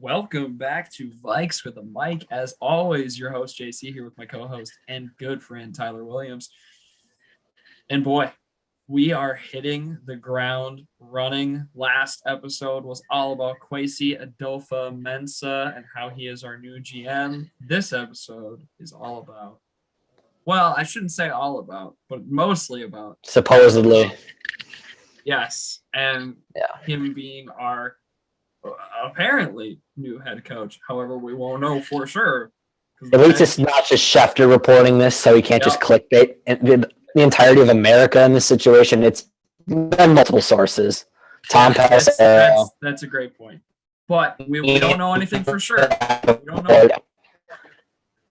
Welcome back to Vikes with a Mic. As always, your host JC here with my co-host and good friend Tyler Williams. And boy, we are hitting the ground running. Last episode was all about Kwesi Adolpho-Mensah and how he is our new GM. This episode is all about, well, I shouldn't say all about, but mostly about. Supposedly. Yes, and him being our apparently new head coach. However, we won't know for sure. At least it's not just Schefter reporting this, so he can't just clickbait. The entirety of America in this situation, it's been multiple sources. Tom Pelissero. That's a great point. But we don't know anything for sure. We don't know.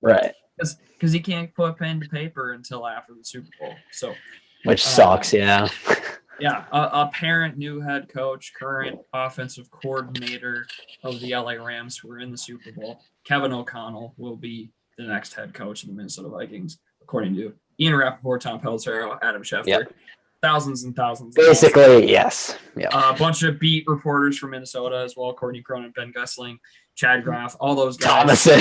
Right. Because he can't put pen to paper until after the Super Bowl. So, which sucks, yeah. Yeah, apparent new head coach, current offensive coordinator of the LA Rams who are in the Super Bowl. Kevin O'Connell will be the next head coach of the Minnesota Vikings, according to Ian Rappaport, Tom Pelissero, Adam Schefter. Yep. Thousands and thousands. Basically, yes. Yeah. A bunch of beat reporters from Minnesota as well, Courtney Cronin, Ben Gessling, Chad Graff, all those guys. Thomason.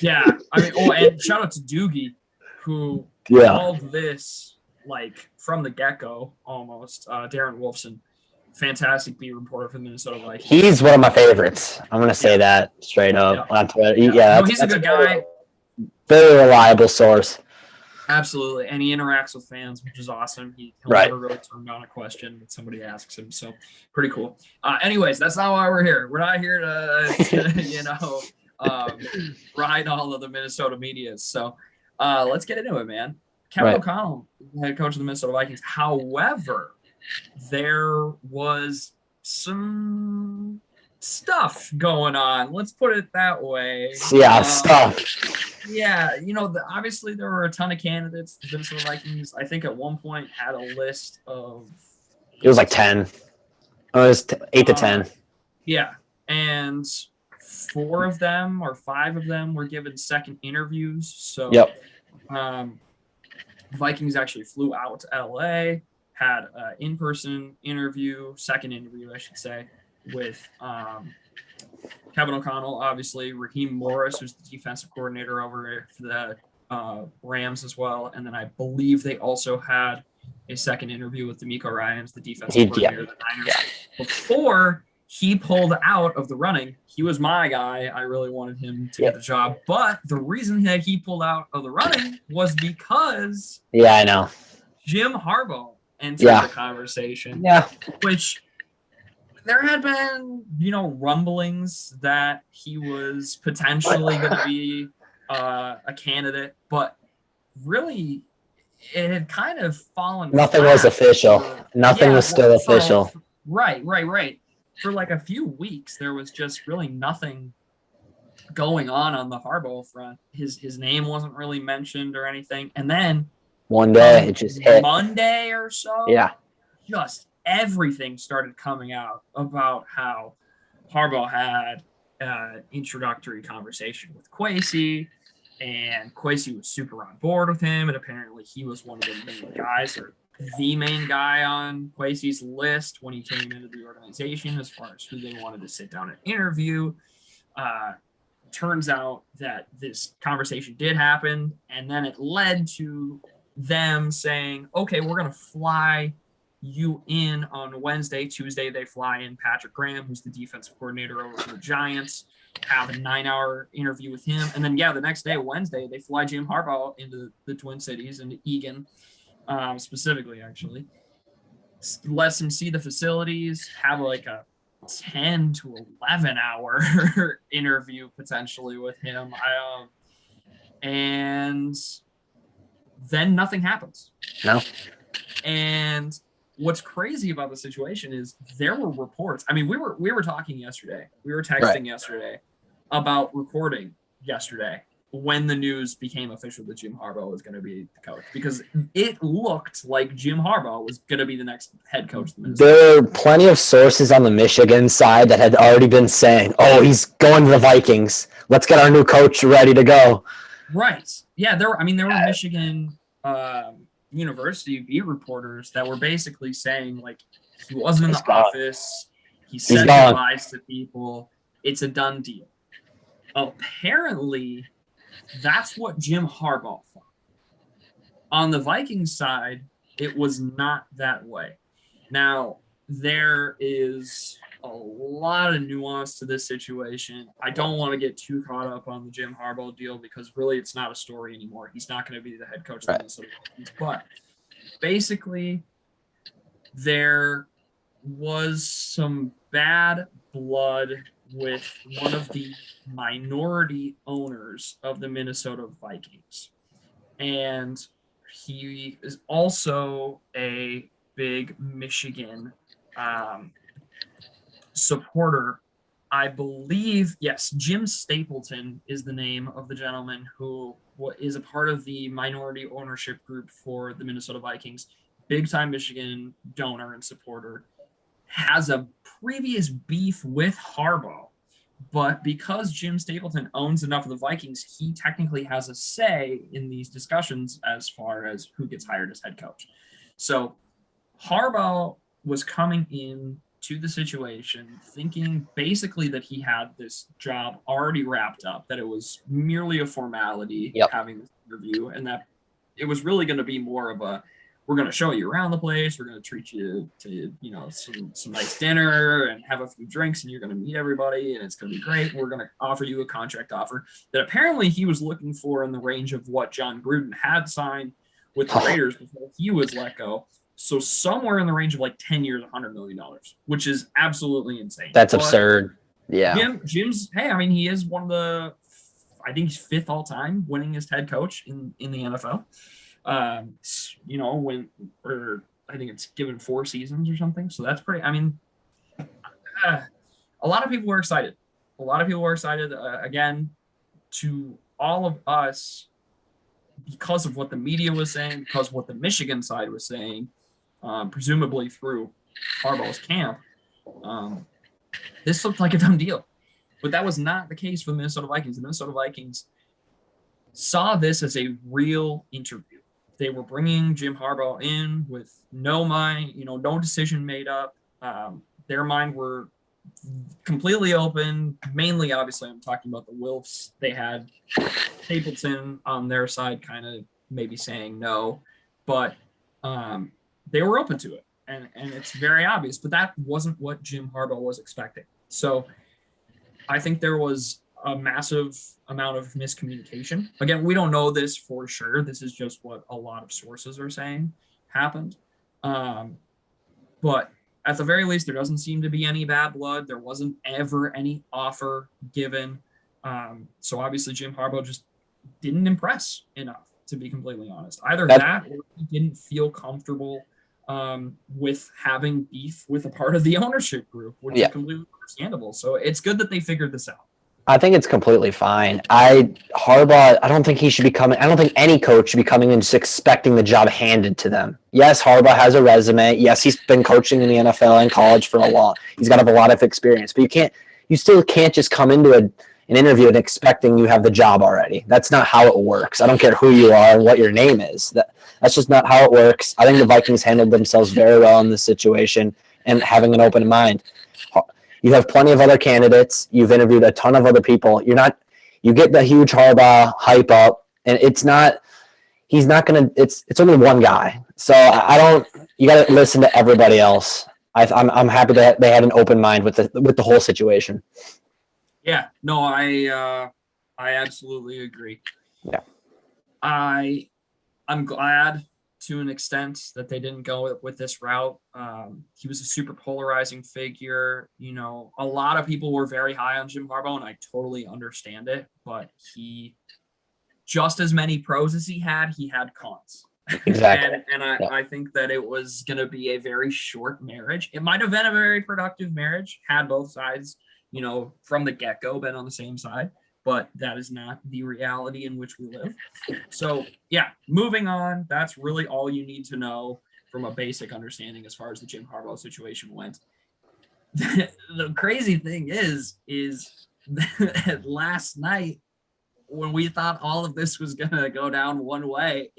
Yeah. I mean, and shout out to Doogie, who called this like from the get-go almost. Darren Wolfson, fantastic beat reporter for the Minnesota Vikings. He's one of my favorites. I'm going to say that straight up on Twitter. Yeah, he's a good guy. Very reliable source. Absolutely. And he interacts with fans, which is awesome. He'll never really turn down a question that somebody asks him. So pretty cool. Anyways, that's not why we're here. We're not here to ride all of the Minnesota media. So let's get into it, man. Kevin O'Connell, head coach of the Minnesota Vikings. However, there was some stuff going on. Let's put it that way. Yeah, stuff. Yeah, obviously there were a ton of candidates. The Minnesota Vikings, I think, at one point had a list of. It was like 10. It was 8 to 10. Yeah, and 4 of them or 5 of them were given second interviews. So. Yep. Vikings actually flew out to LA, had an in-person interview, second interview, I should say, with Kevin O'Connell, obviously, Raheem Morris, who's the defensive coordinator over for the Rams as well. And then I believe they also had a second interview with D'Amico Ryans, the defensive coordinator of the Niners. Before he pulled out of the running, he was my guy. I really wanted him to get the job. But the reason that he pulled out of the running was because I know. Jim Harbaugh entered the conversation. Yeah. Which there had been, rumblings that he was potentially going to be a candidate, but really it had kind of fallen. Nothing was official. Nothing was still official. Right. For like a few weeks, there was just really nothing going on the Harbaugh front. His name wasn't really mentioned or anything. And then one day it just hit. Monday or so. Yeah. Just everything started coming out about how Harbaugh had an introductory conversation with Kwesi, and Kwesi was super on board with him, and apparently he was one of the main guys or the main guy on Kwesi's list when he came into the organization as far as who they wanted to sit down and interview. Turns out that this conversation did happen, and then it led to them saying, okay, we're going to fly you in on Wednesday. Tuesday, they fly in Patrick Graham, who's the defensive coordinator over for the Giants, have a 9-hour interview with him. And then, the next day, Wednesday, they fly Jim Harbaugh into the Twin Cities, into Eagan, specifically, actually. Lets him see the facilities, have like a 10 to 11 hour interview potentially with him. And then nothing happens. No. And what's crazy about the situation is there were reports. I mean, we were talking yesterday. We were texting yesterday about recording yesterday when the news became official that Jim Harbaugh was going to be the coach, because it looked like Jim Harbaugh was going to be the next head coach. There are plenty of sources on the Michigan side that had already been saying, oh, he's going to the Vikings. Let's get our new coach ready to go. Right. Yeah, there were Michigan University beat reporters that were basically saying, like, he wasn't in the office. He said goodbyes to people. it's a done deal. Apparently, that's what Jim Harbaugh thought. On the Vikings side, it was not that way. Now, there is a lot of nuance to this situation. I don't want to get too caught up on the Jim Harbaugh deal because really it's not a story anymore. He's not going to be the head coach of the Minnesota Vikings. But basically, there was some bad blood with one of the minority owners of the Minnesota Vikings. And he is also a big Michigan supporter. I believe, yes, Jim Stapleton is the name of the gentleman who is a part of the minority ownership group for the Minnesota Vikings. Big time Michigan donor and supporter. Has a previous beef with Harbaugh, but because Jim Stapleton owns enough of the Vikings, he technically has a say in these discussions as far as who gets hired as head coach. So Harbaugh was coming in to the situation thinking basically that he had this job already wrapped up, that it was merely a formality having this interview, and that it was really going to be more of a, we're going to show you around the place. We're going to treat you to, some nice dinner and have a few drinks, and you're going to meet everybody, and it's going to be great. We're going to offer you a contract offer that apparently he was looking for in the range of what John Gruden had signed with the Raiders before he was let go. So somewhere in the range of like 10 years, $100 million, which is absolutely insane. That's absurd. Yeah. Jim's, hey, I mean, he is one of the, I think he's fifth all time winningest head coach in the NFL. I think it's given 4 seasons or something. So that's pretty, I mean, a lot of people were excited. Again, to all of us, because of what the media was saying, because of what the Michigan side was saying, presumably through Harbaugh's camp, this looked like a done deal. But that was not the case for the Minnesota Vikings. The Minnesota Vikings saw this as a real interview. They were bringing Jim Harbaugh in with no decision made up. Their mind were completely open. Mainly, obviously, I'm talking about the Wilfs. They had Stapleton on their side kind of maybe saying no, but they were open to it. And it's very obvious, but that wasn't what Jim Harbaugh was expecting. So I think there was a massive amount of miscommunication. Again, we don't know this for sure. This is just what a lot of sources are saying happened. But at the very least, there doesn't seem to be any bad blood. There wasn't ever any offer given. So obviously Jim Harbaugh just didn't impress enough, to be completely honest. Either that or he didn't feel comfortable with having beef with a part of the ownership group, which is completely understandable. So it's good that they figured this out. I think it's completely fine. Harbaugh, I don't think he should be coming. I don't think any coach should be coming in just expecting the job handed to them. Yes, Harbaugh has a resume. Yes, he's been coaching in the NFL and college for a while. He's got a lot of experience, but you still can't just come into an interview and expecting you have the job already. That's not how it works. I don't care who you are and what your name is. That's just not how it works. I think the Vikings handled themselves very well in this situation and having an open mind. You have plenty of other candidates. You've interviewed a ton of other people. You get the huge Harbaugh hype up, and it's only one guy. So you got to listen to everybody else. I'm happy that they had an open mind with the whole situation. Yeah, no, I absolutely agree. Yeah. I'm glad to an extent that they didn't go with this route. He was a super polarizing figure. A lot of people were very high on Jim Harbaugh, and I totally understand it, but he, just as many pros as he had cons. Exactly. I think that it was going to be a very short marriage. It might have been a very productive marriage, had both sides, from the get-go been on the same side, but that is not the reality in which we live. So yeah, moving on. That's really all you need to know from a basic understanding as far as the Jim Harbaugh situation went. The crazy thing is that last night, when we thought all of this was going to go down one way,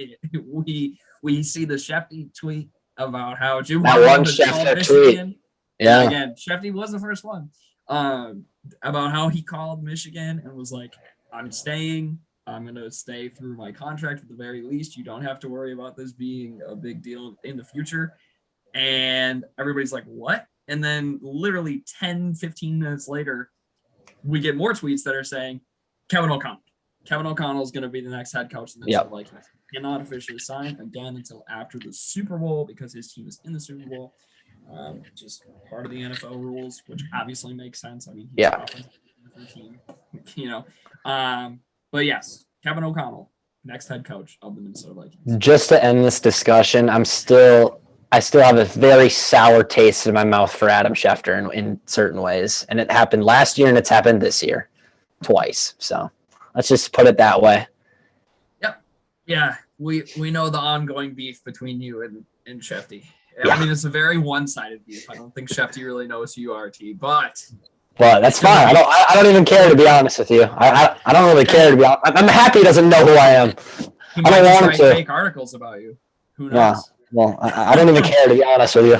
we see the Shefty tweet about how Jim Harbaugh was called Michigan. Yeah. Again, Shefty was the first one. about how he called Michigan and was like, I'm staying. I'm going to stay through my contract at the very least. You don't have to worry about this being a big deal in the future. And everybody's like, what? And then literally 10, 15 minutes later, we get more tweets that are saying, Kevin O'Connell. Kevin O'Connell is going to be the next head coach in the Minnesota Vikings. He cannot officially sign again until after the Super Bowl because his team is in the Super Bowl. Just part of the NFL rules, which obviously makes sense. I mean, he's offensive team, you know. But yes, Kevin O'Connell, next head coach of the Minnesota Vikings. Just to end this discussion, I still have a very sour taste in my mouth for Adam Schefter in certain ways, and it happened last year and it's happened this year twice. So let's just put it that way. Yep. Yeah, we know the ongoing beef between you and Shefty. Yeah. I mean, it's a very one-sided beef. I don't think Shefty really knows who you are, T, but that's fine. I don't even care, to be honest with you. I don't really care, to be honest. I'm happy he doesn't know who I am. He might just write fake articles about you. Who knows? Yeah. Well, I don't even care, to be honest with you.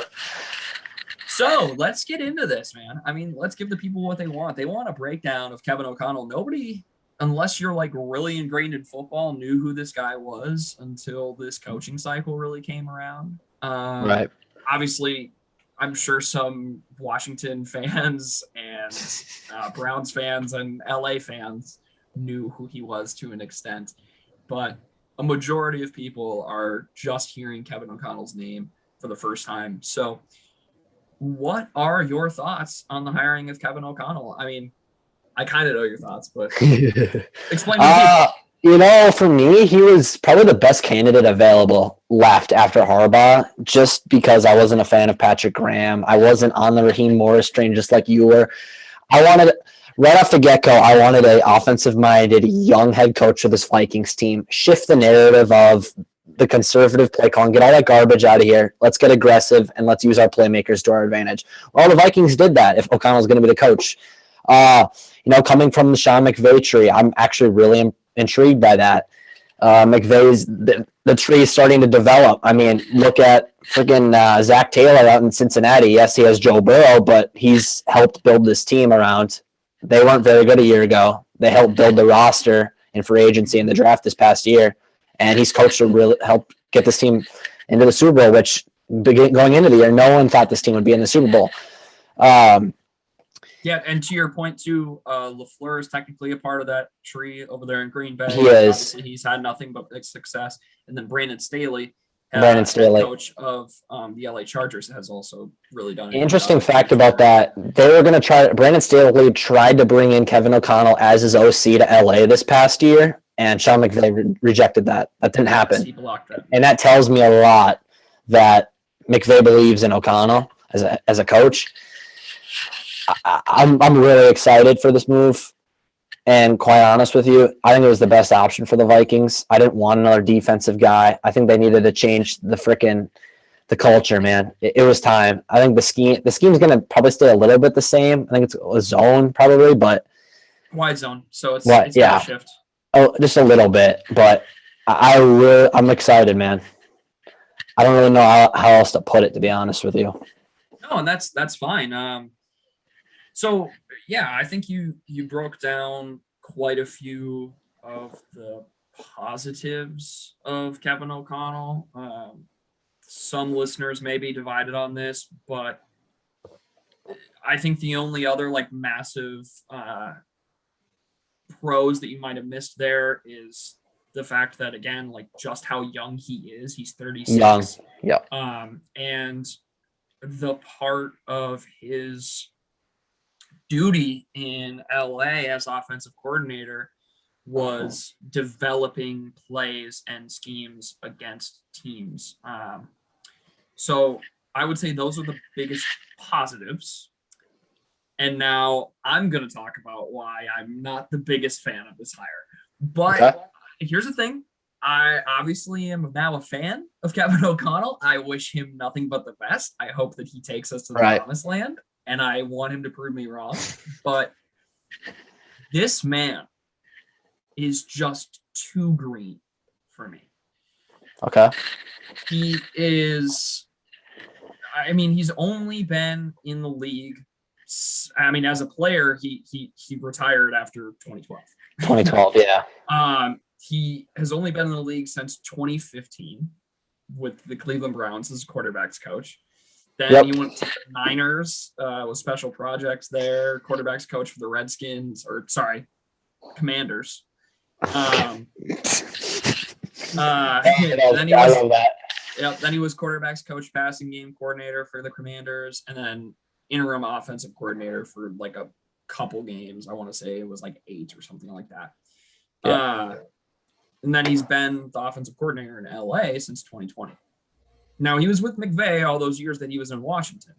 So let's get into this, man. I mean, let's give the people what they want. They want a breakdown of Kevin O'Connell. Nobody, unless you're like really ingrained in football, knew who this guy was until this coaching cycle really came around. Right. Obviously, I'm sure some Washington fans and Browns fans and LA fans knew who he was to an extent, but a majority of people are just hearing Kevin O'Connell's name for the first time. So what are your thoughts on the hiring of Kevin O'Connell? I mean, I kind of know your thoughts, but explain to me. For me, he was probably the best candidate available left after Harbaugh, just because I wasn't a fan of Patrick Graham. I wasn't on the Raheem Morris train just like you were. Right off the get-go, I wanted an offensive-minded, young head coach of this Vikings team, shift the narrative of the conservative play call and get all that garbage out of here. Let's get aggressive, and let's use our playmakers to our advantage. Well, the Vikings did that if O'Connell's going to be the coach. Coming from the Sean McVay tree, I'm actually really intrigued by that. McVay's the tree is starting to develop. I mean, look at freaking Zach Taylor out in Cincinnati. Yes, he has Joe Burrow, but he's helped build this team around. They weren't very good a year ago. They helped build the roster in free agency in the draft this past year, and he's coached to really help get this team into the Super Bowl, which going into the year, no one thought this team would be in the Super Bowl. Yeah, and to your point too, LaFleur is technically a part of that tree over there in Green Bay. He is. Obviously, he's had nothing but big success. And then Brandon Staley, coach of the LA Chargers, has also really done it. Interesting fact about that, they were going to Brandon Staley tried to bring in Kevin O'Connell as his OC to LA this past year, and Sean McVay rejected that. That didn't happen. He blocked that. And that tells me a lot that McVay believes in O'Connell as a coach. I'm really excited for this move, and quite honest with you, I think it was the best option for the Vikings. I didn't want another defensive guy. I think they needed to change the culture, man. It was time. I think the scheme's going to probably stay a little bit the same. I think it's a zone probably, but wide zone. So it's got a shift. Oh, just a little bit, but I'm excited, man. I don't really know how else to put it, to be honest with you. No, and that's fine. So, yeah, I think you broke down quite a few of the positives of Kevin O'Connell. Some listeners may be divided on this, but I think the only other massive pros that you might have missed there is the fact that, again, just how young he is. He's 36. Young, yeah. And the part of his duty in LA as offensive coordinator was developing plays and schemes against teams. So I would say those are the biggest positives. And now I'm going to talk about why I'm not the biggest fan of this hire. But Here's the thing. I obviously am now a fan of Kevin O'Connell. I wish him nothing but the best. I hope that he takes us to the promised land. And I want him to prove me wrong. But this man is just too green for me. Okay. He is, I mean, he's only been in the league I mean, as a player, he retired after 2012. 2012, yeah. He has only been in the league since 2015 with the Cleveland Browns as quarterbacks coach. Then he went to the Niners with special projects there, quarterbacks coach for the Commanders. Then he was quarterbacks coach, passing game coordinator for the Commanders, and then interim offensive coordinator for like a couple games. I want to say it was like 8 or something like that. And then he's been the offensive coordinator in LA since 2020. Now, he was with McVay all those years that he was in Washington.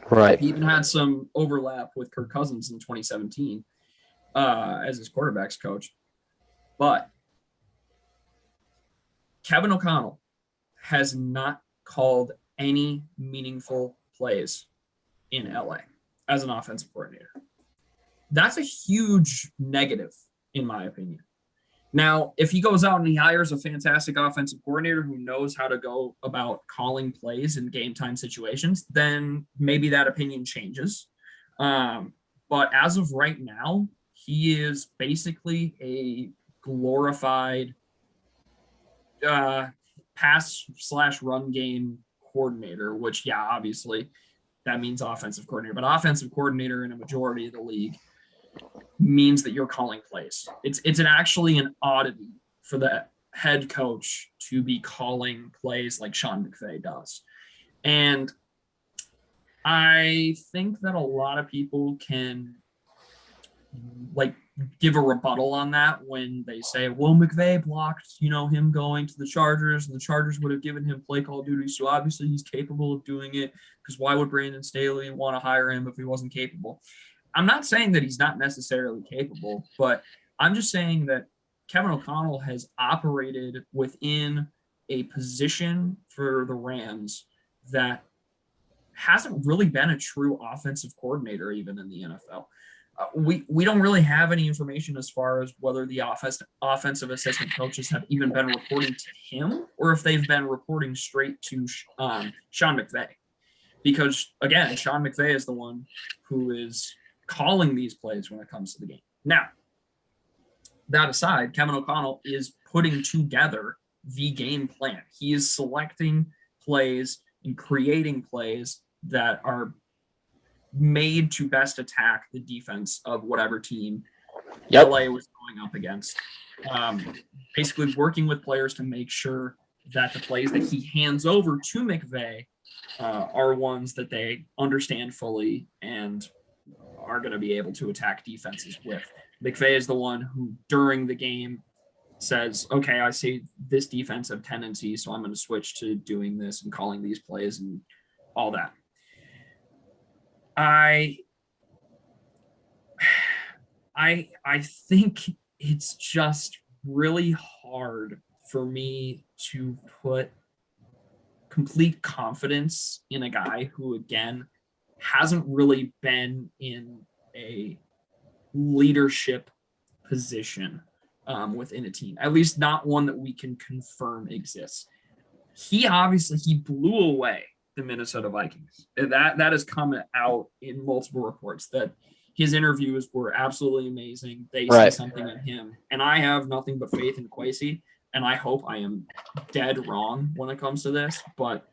Right. He even had some overlap with Kirk Cousins in 2017 as his quarterbacks coach. But Kevin O'Connell has not called any meaningful plays in LA as an offensive coordinator. That's a huge negative, in my opinion. Now, if he goes out and he hires a fantastic offensive coordinator who knows how to go about calling plays in game time situations, then maybe that opinion changes. But as of right now, he is basically a glorified pass/run game coordinator, which, yeah, obviously that means offensive coordinator, but offensive coordinator in a majority of the league means that you're calling plays. It's actually an oddity for the head coach to be calling plays like Sean McVay does. And I think that a lot of people can like give a rebuttal on that when they say, well, McVay blocked, him going to the Chargers, and the Chargers would have given him play call duties. So obviously he's capable of doing it, because why would Brandon Staley want to hire him if he wasn't capable? I'm not saying that he's not necessarily capable, but I'm just saying that Kevin O'Connell has operated within a position for the Rams that hasn't really been a true offensive coordinator even in the NFL. We don't really have any information as far as whether the offensive assistant coaches have even been reporting to him or if they've been reporting straight to Sean McVay. Because, again, Sean McVay is the one who is calling these plays when it comes to the game. Now, that aside, Kevin O'Connell is putting together the game plan. He is selecting plays and creating plays that are made to best attack the defense of whatever team LA was going up against. Basically working with players to make sure that the plays that he hands over to McVay are ones that they understand fully and are going to be able to attack defenses with. McVay is the one who, during the game, says, okay, I see this defensive tendency, so I'm going to switch to doing this and calling these plays and all that. I think it's just really hard for me to put complete confidence in a guy who, again, hasn't really been in a leadership position within a team, at least not one that we can confirm exists. He blew away the Minnesota Vikings. That has come out in multiple reports that his interviews were absolutely amazing. They see something in him, and I have nothing but faith in Kwesi, and I hope I am dead wrong when it comes to this, but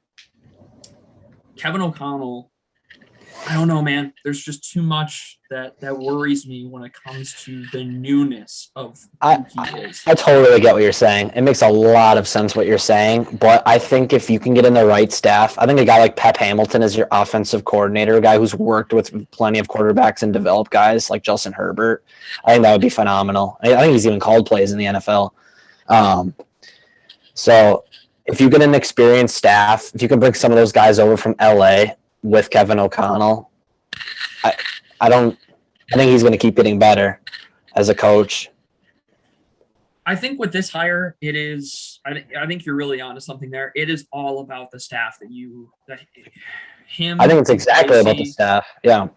Kevin O'Connell, I don't know, man. There's just too much that worries me when it comes to the newness of who he is. I totally get what you're saying. It makes a lot of sense what you're saying, but I think if you can get in the right staff, I think a guy like Pep Hamilton is your offensive coordinator, a guy who's worked with plenty of quarterbacks and developed guys like Justin Herbert. I think that would be phenomenal. I think he's even called plays in the NFL. So if you get an experienced staff, if you can bring some of those guys over from LA with Kevin O'Connell, I think he's going to keep getting better as a coach. I think with this hire, it is. I think you're really onto something there. It is all about the staff I think it's exactly about the staff. Yeah.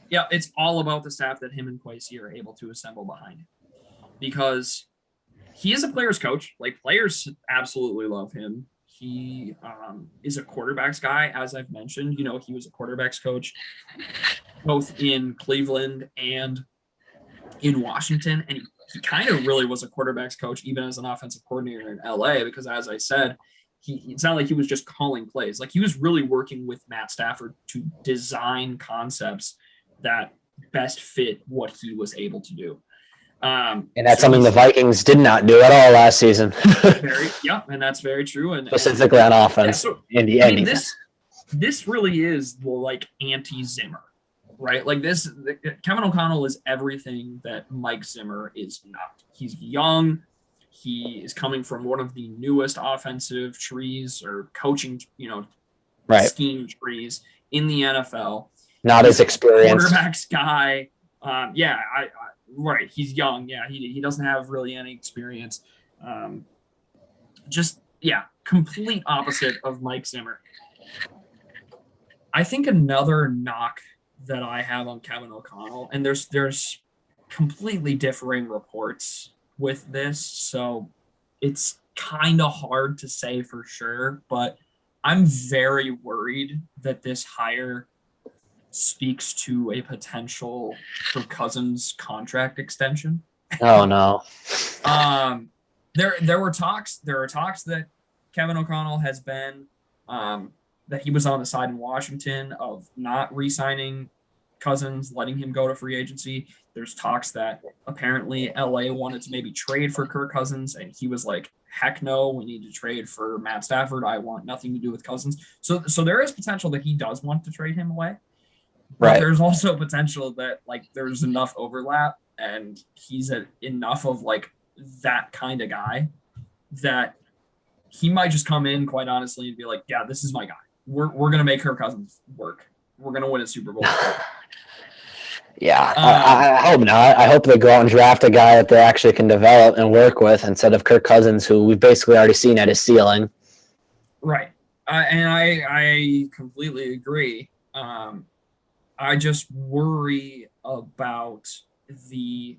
Yeah, it's all about the staff that him and Kwesi are able to assemble behind him, because he is a player's coach. Like, players absolutely love him. He is a quarterbacks guy, as I've mentioned. He was a quarterbacks coach both in Cleveland and in Washington. And he kind of really was a quarterback's coach, even as an offensive coordinator in LA, because as I said, it's not like he was just calling plays. Like he was really working with Matt Stafford to design concepts that best fit what he was able to do. And that's something the Vikings did not do at all last season. And that's very true. And specifically on offense. This really is like anti-Zimmer, right? Like Kevin O'Connell is everything that Mike Zimmer is not. He's young. He is coming from one of the newest offensive trees or coaching, scheme trees in the NFL. Not as experienced. Quarterbacks guy. Right. He's young. Yeah. He doesn't have really any experience. Complete opposite of Mike Zimmer. I think another knock that I have on Kevin O'Connell, and there's completely differing reports with this, so it's kind of hard to say for sure, but I'm very worried that this hire speaks to a potential Kirk Cousins contract extension. Oh no. There are talks that Kevin O'Connell has been that he was on the side in Washington of not re-signing Cousins, letting him go to free agency. There's talks that apparently LA wanted to maybe trade for Kirk Cousins, and he was like, heck no, we need to trade for Matt Stafford. I want nothing to do with Cousins. So there is potential that he does want to trade him away. But there's also potential that like there's enough overlap and he's enough of like that kind of guy that he might just come in, quite honestly, and be like, yeah, this is my guy. We're going to make Kirk Cousins work. We're going to win a Super Bowl. Yeah, I hope not. I hope they go out and draft a guy that they actually can develop and work with instead of Kirk Cousins, who we've basically already seen at his ceiling. Right. And I completely agree. I just worry about the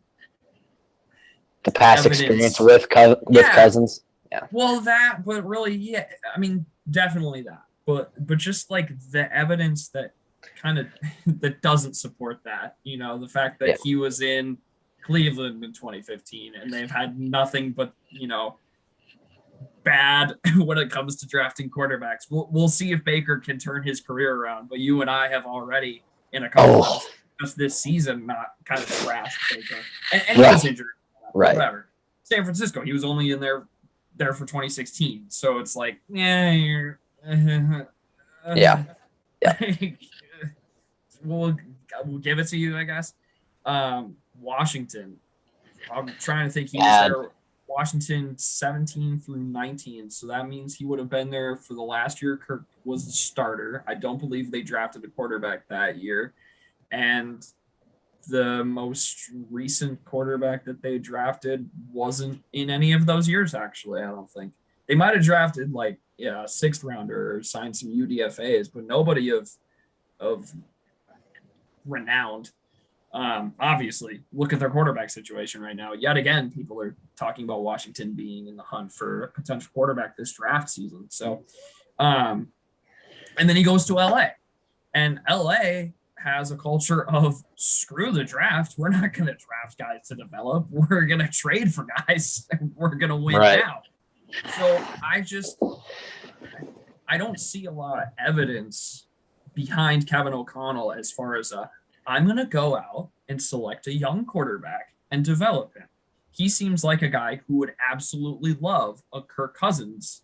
past experience with Cousins. Yeah. Well, but really, yeah. I mean, definitely that. But just like the evidence that kind of that doesn't support that, the fact that he was in Cleveland in 2015 and they've had nothing but, bad when it comes to drafting quarterbacks. We'll see if Baker can turn his career around, but you and I have already in a couple of just this season not kind of trashed Baker. And he was injured. Right. Whatever. San Francisco, he was only in there for 2016. So it's like, yeah. We'll give it to you, I guess. Washington. I'm trying to think. He was there, Washington 17 through 19. So that means he would have been there for the last year Kirk was the starter. I don't believe they drafted a quarterback that year. And the most recent quarterback that they drafted wasn't in any of those years, actually, I don't think. They might have drafted like a sixth rounder or signed some UDFAs, but nobody of renowned. Obviously, look at their quarterback situation right now. Yet again, people are talking about Washington being in the hunt for a potential quarterback this draft season. So, and then he goes to LA, and LA has a culture of screw the draft. We're not going to draft guys to develop. We're going to trade for guys. We're going to win now. So I don't see a lot of evidence behind Kevin O'Connell as far as I'm going to go out and select a young quarterback and develop him. He seems like a guy who would absolutely love a Kirk Cousins,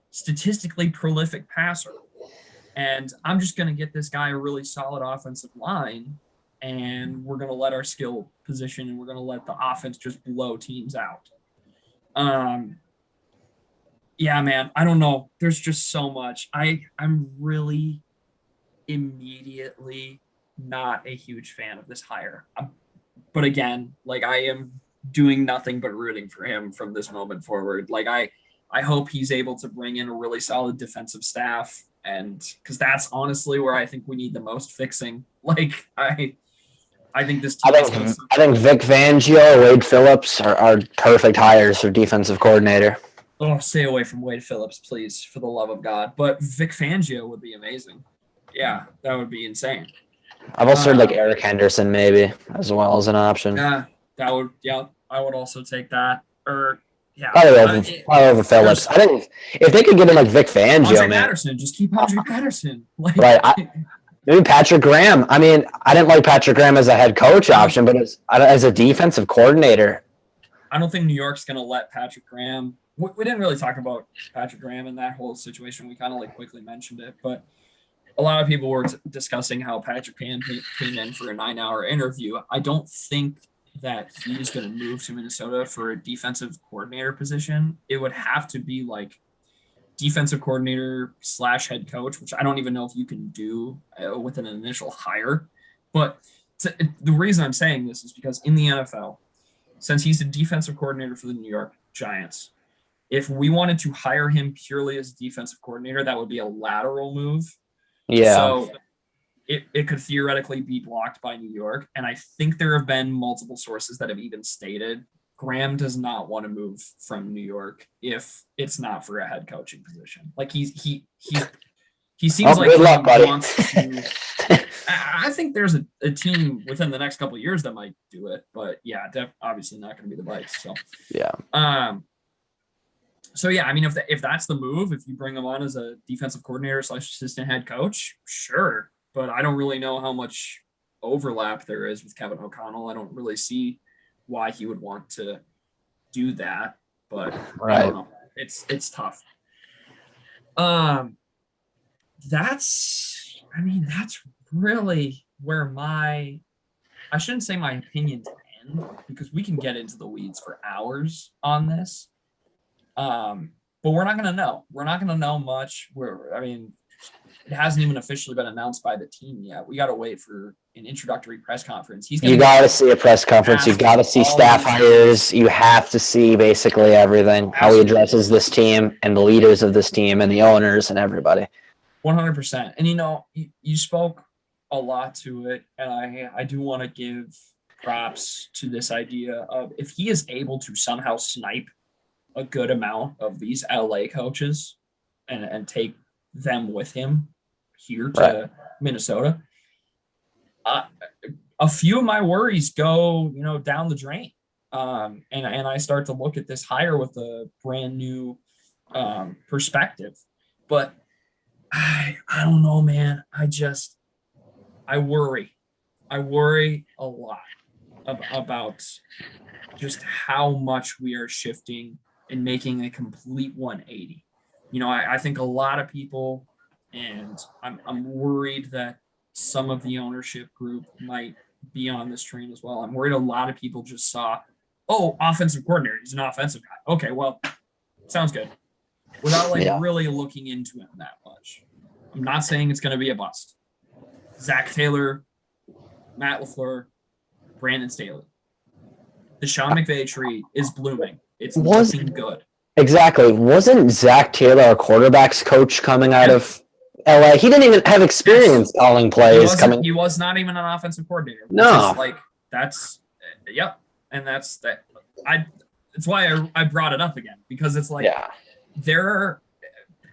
statistically prolific passer. And I'm just going to get this guy a really solid offensive line, and we're going to let our skill position and we're going to let the offense just blow teams out. Yeah, man, I don't know. There's just so much. I'm really immediately not a huge fan of this hire. But again, like I am doing nothing but rooting for him from this moment forward. Like I hope he's able to bring in a really solid defensive staff, and because that's honestly where I think we need the most fixing. Like I think this team I think Vic Fangio or Wade Phillips are perfect hires for defensive coordinator. Oh, stay away from Wade Phillips, please, for the love of God. But Vic Fangio would be amazing. Yeah, that would be insane. I've also heard like Uh, Eric Henderson maybe as well as an option. yeah, that would. Yeah, I would also take that. Or yeah, Probably over Phillips. there's I think if they could get him like Vic Fangio, Andre man, Patterson. Just keep Andre Patterson. Like, right? Maybe Patrick Graham. I mean, I didn't like Patrick Graham as a head coach option, but as a defensive coordinator, I don't think New York's going to let Patrick Graham. We didn't really talk about Patrick Graham in that whole situation. We kind of like quickly mentioned it, but a lot of people were discussing how Patrick Graham came in for a 9-hour interview. I don't think that he's going to move to Minnesota for a defensive coordinator position. It would have to be like defensive coordinator / head coach, which I don't even know if you can do with an initial hire. But the reason I'm saying this is because in the NFL, since he's the defensive coordinator for the New York Giants, if we wanted to hire him purely as a defensive coordinator, that would be a lateral move. yeah. So it could theoretically be blocked by New York. And I think there have been multiple sources that have even stated Graham does not want to move from New York if it's not for a head coaching position. Like he seems like good luck, buddy. wants to. I think there's a team within the next couple of years that might do it, but yeah, obviously not going to be the Vikes. So yeah. So yeah, I mean, if that's the move, if you bring him on as a defensive coordinator / assistant head coach, sure. But I don't really know how much overlap there is with Kevin O'Connell. I don't really see why he would want to do that, but right. I don't know. It's tough. That's really where I shouldn't say my opinions end, because we can get into the weeds for hours on this. But we're not going to know. We're not going to know much. It hasn't even officially been announced by the team yet. We got to wait for an introductory press conference. You got to see a press conference. You got to see staff hires. You have to see basically everything, how he addresses this team and the leaders of this team and the owners and everybody. 100%. And, you spoke a lot to it, and I do want to give props to this idea of if he is able to somehow snipe a good amount of these LA coaches and take them with him here to Minnesota, a few of my worries go, down the drain. And I start to look at this hire with a brand new perspective. But I don't know, man. I worry. I worry a lot about just how much we are shifting and making a complete 180. I think a lot of people, and I'm worried that some of the ownership group might be on this train as well. I'm worried a lot of people just saw, offensive coordinator, he's an offensive guy. Okay, well, sounds good. Without really looking into it that much. I'm not saying it's going to be a bust. Zach Taylor, Matt LaFleur, Brandon Staley. The Sean McVay tree is blooming. It's looking good. Exactly. Wasn't Zach Taylor a quarterbacks coach coming out of LA? He didn't even have experience calling plays. He was not even an offensive coordinator. No. And that's that. It's why I brought it up again, because it's like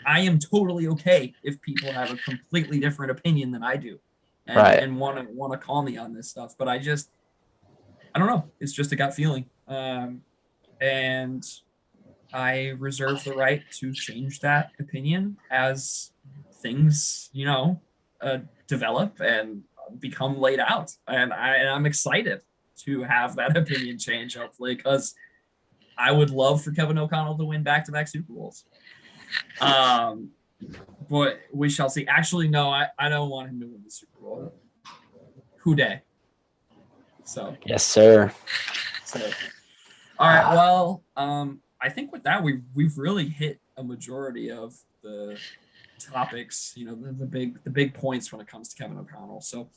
I am totally okay if people have a completely different opinion than I do, and want to call me on this stuff. But I don't know. It's just a gut feeling, and I reserve the right to change that opinion as things, develop and become laid out. And I'm excited to have that opinion change, hopefully, because I would love for Kevin O'Connell to win back-to-back Super Bowls. But we shall see. Actually, no, I don't want him to win the Super Bowl. Who day? So yes, sir. So, all right. Well, I think with that we've really hit a majority of the topics. The big points when it comes to Kevin O'Connell. So,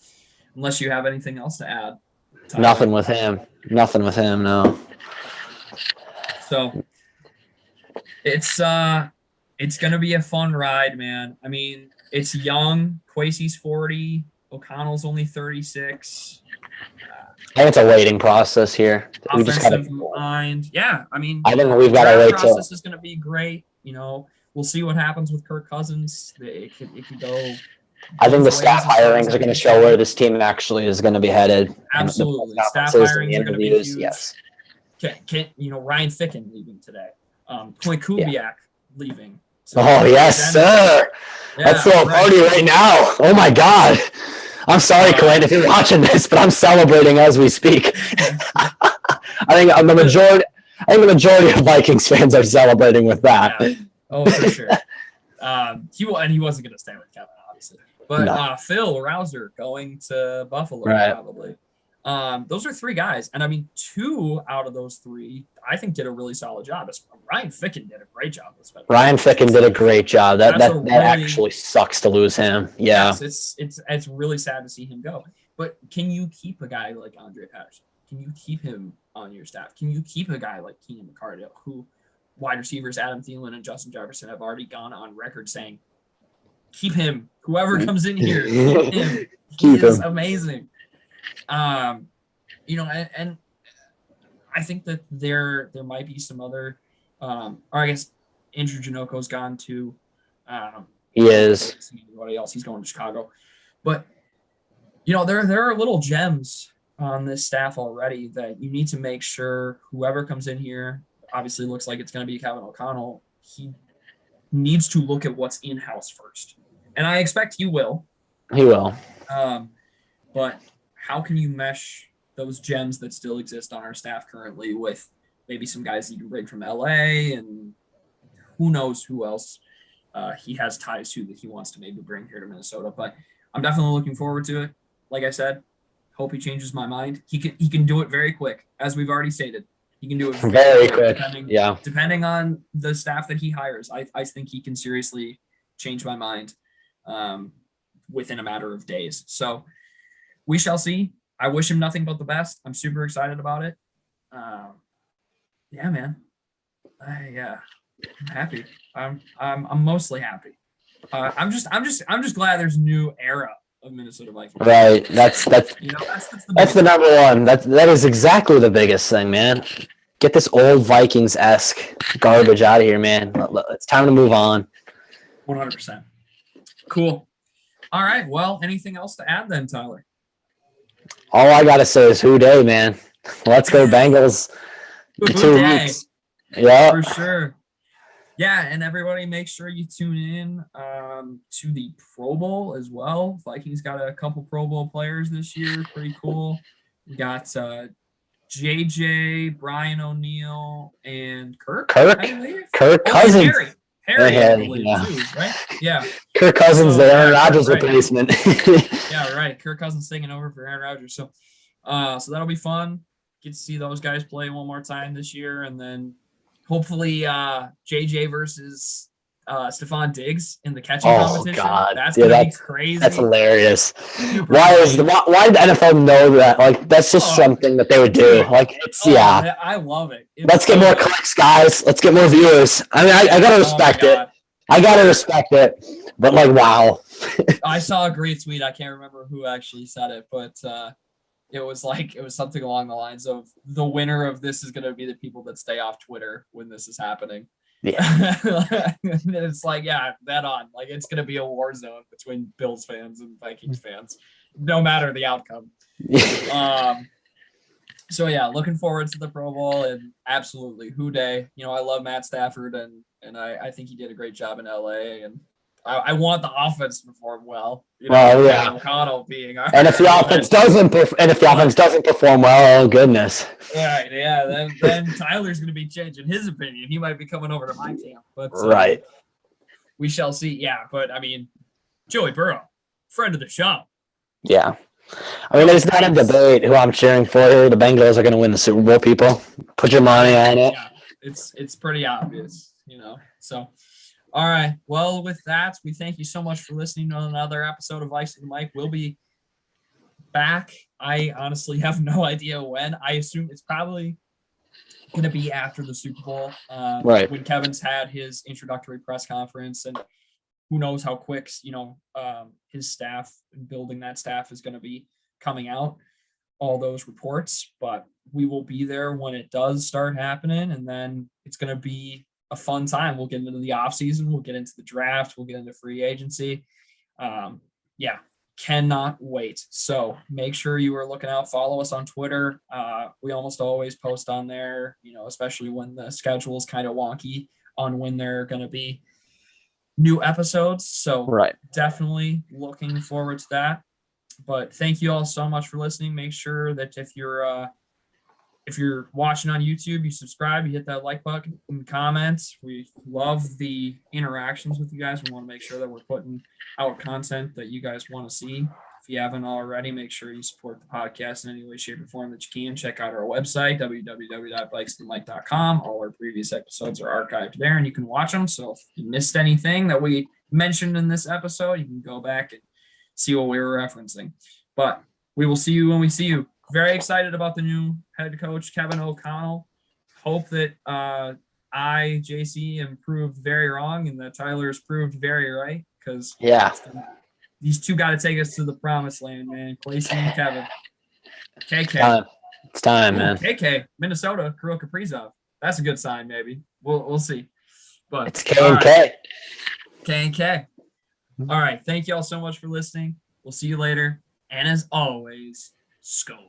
unless you have anything else to add. Tyler. Nothing with him. No. So it's gonna be a fun ride, man. I mean, it's young. Kwesi's 40. O'Connell's only 36. I think it's a waiting process here. We just Offensive mind. Yeah, I mean, I think we've got to wait. Process is going to be great. We'll see what happens with Kirk Cousins. It could go I think the both staff ways as far as hirings are going to show where this team actually is going to be headed. Absolutely. The Staff conferences and the hirings are going to be interviews, huge. yes. Ryan Ficken leaving today. Clint Kubiak leaving. So Oh, yes, sir. Let's throw a party right now. Oh, my God. I'm sorry, Clint, if you're watching this, but I'm celebrating as we speak. I think the majority of Vikings fans are celebrating with that. Yeah. Oh, for sure. He wasn't going to stay with Kevin, obviously. But Phil Rouser going to Buffalo, probably. Those are three guys. And I mean, two out of those three, I think, did a really solid job. Ryan Ficken did a great job. Ryan Ficken did a great job. That actually sucks to lose him. Yeah. Yes, it's really sad to see him go. But can you keep a guy like Andre Patterson? Can you keep him on your staff? Can you keep a guy like Keenan McCardell, who wide receivers Adam Thielen and Justin Jefferson have already gone on record saying, keep him. Whoever comes in here, keep him. He is amazing. And I think that there might be some other, or I guess Andrew Janoko's gone to. He is. Anybody else? He's going to Chicago. But there are little gems on this staff already that you need to make sure whoever comes in here, obviously looks like it's going to be Kevin O'Connell. He needs to look at what's in-house first. And I expect he will. He will. But how can you mesh those gems that still exist on our staff currently with maybe some guys that you can bring from LA and who knows who else he has ties to that he wants to maybe bring here to Minnesota. But I'm definitely looking forward to it. Like I said, hope he changes my mind. He can do it very quick, as we've already stated. He can do it very quick. Depending on the staff that he hires, I think he can seriously change my mind within a matter of days. So we shall see. I wish him nothing but the best. I'm super excited about it. Yeah, man. I'm happy. I'm mostly happy. I'm just glad there's a new era of Minnesota Vikings. Right. That's the number one. That is exactly the biggest thing, man. Get this old Vikings-esque garbage out of here, man. It's time to move on. 100%. Cool. All right. Well, anything else to add then, Tyler? All I gotta say is who day, man. Let's go Bengals. 2 weeks. Yeah. For sure. Yeah, and everybody make sure you tune in to the Pro Bowl as well. Vikings got a couple Pro Bowl players this year. Pretty cool. We got JJ, Brian O'Neill, and Kirk Cousins. Harry, I believe, too, right? Yeah. Kirk Cousins, the Aaron Rodgers replacement. Yeah, right. Kirk Cousins taking over for Aaron Rodgers. So that'll be fun. Get to see those guys play one more time this year, and then hopefully JJ versus Stephon Diggs in the catching competition. God. That's gonna be crazy. That's hilarious. Why did the NFL know that? Like, that's just something that they would do. Like, it's I love it. Let's get more clicks, guys. Let's get more viewers. I mean, I gotta respect it. I gotta respect it. But like, wow. I saw a great tweet. I can't remember who actually said it, but it was something along the lines of the winner of this is going to be the people that stay off Twitter when this is happening. Yeah. And it's like, yeah, that on. Like, it's going to be a war zone between Bills fans and Vikings fans, no matter the outcome. So, yeah, looking forward to the Pro Bowl and absolutely who day. I love Matt Stafford and I think he did a great job in LA and I want the offense to perform well. O'Connell being our and if the offense doesn't perform well, oh goodness. Right, yeah. Then Tyler's going to be changing his opinion. He might be coming over to my camp, but right. We shall see. Yeah, but I mean, Joey Burrow, friend of the show. Yeah, I mean, there's not a debate who I'm cheering for here. The Bengals are going to win the Super Bowl. People, put your money on it. Yeah, it's pretty obvious, So. All right. Well, with that, we thank you so much for listening to another episode of Vikes and the Mic. We'll be back. I honestly have no idea when. I assume it's probably going to be after the Super Bowl, right? When Kevin's had his introductory press conference, and who knows how quick his staff and building that staff is going to be coming out. All those reports, but we will be there when it does start happening, and then it's going to be a fun time. We'll get into the offseason. We'll get into the draft. We'll get into free agency. yeah, cannot wait. So make sure you are looking out. Follow us on Twitter. We almost always post on there, especially when the schedule is kind of wonky on when they're going to be new episodes. So Right. definitely looking forward to that. But thank you all so much for listening. Make sure that if you're watching on YouTube, you subscribe, you hit that like button and comments. We love the interactions with you guys. We want to make sure that we're putting out content that you guys want to see. If you haven't already, make sure you support the podcast in any way, shape, or form that you can. Check out our website, www.vikesandmike.com. All our previous episodes are archived there, and you can watch them. So if you missed anything that we mentioned in this episode, you can go back and see what we were referencing. But we will see you when we see you. Very excited about the new head coach, Kevin O'Connell. Hope that JC, am proved very wrong and that Tyler's proved very right, because these two got to take us to the promised land, man. Kwesi and Kevin. KK. It's time, man. KK, Minnesota, Kirill Kaprizov. That's a good sign, maybe. We'll see. But it's K and K. K and K. All right. Thank you all so much for listening. We'll see you later. And as always, Skol.